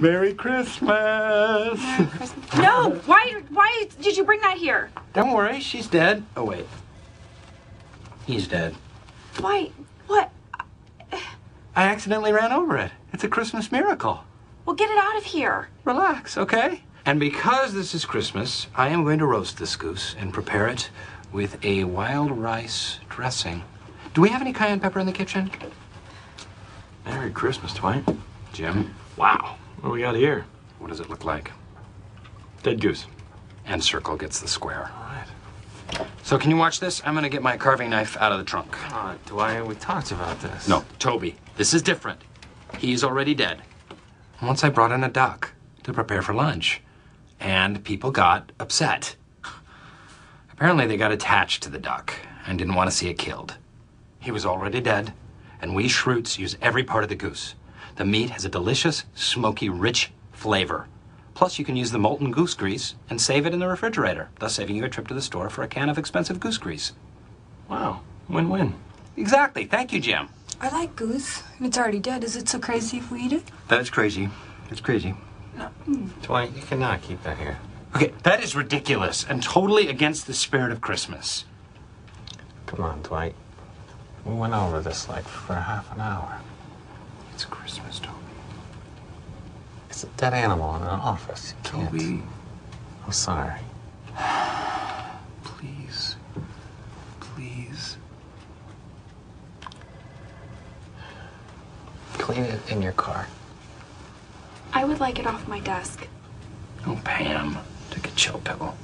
Merry Christmas! Merry Christmas. No! Why did you bring that here? Don't worry, she's dead. Oh, wait. He's dead. Why? What? I accidentally ran over it. It's a Christmas miracle. Well, get it out of here. Relax, okay? And because this is Christmas, I am going to roast this goose and prepare it with a wild rice dressing. Do we have any cayenne pepper in the kitchen? Merry Christmas, Dwight. Jim, Wow. What do we got here? what does it look like? Dead goose. And Circle gets the square. All right. So can you watch this? I'm going to get my carving knife out of the trunk. Dwight, we talked about this. No, Toby, this is different. He's already dead. Once I brought in a duck to prepare for lunch, and people got upset. Apparently they got attached to the duck and didn't want to see it killed. He was already dead, and we Schroots use every part of the goose. The meat has a delicious, smoky, rich flavor. Plus, you can use the molten goose grease and save it in the refrigerator, thus saving you a trip to the store for a can of expensive goose grease. Wow. Win-win. Exactly. Thank you, Jim. I like goose, and it's already dead. Is it so crazy if we eat it? That is crazy. It's crazy. Dwight, you cannot keep that here. Okay, that is ridiculous and totally against the spirit of Christmas. Come on, Dwight. We went over this like for half an hour. It's Christmas, Toby. It's a dead animal in an office. You can't. Toby, I'm sorry. please. Please. Clean it in your car. I would like it off my desk. Oh, Pam, take a chill pill.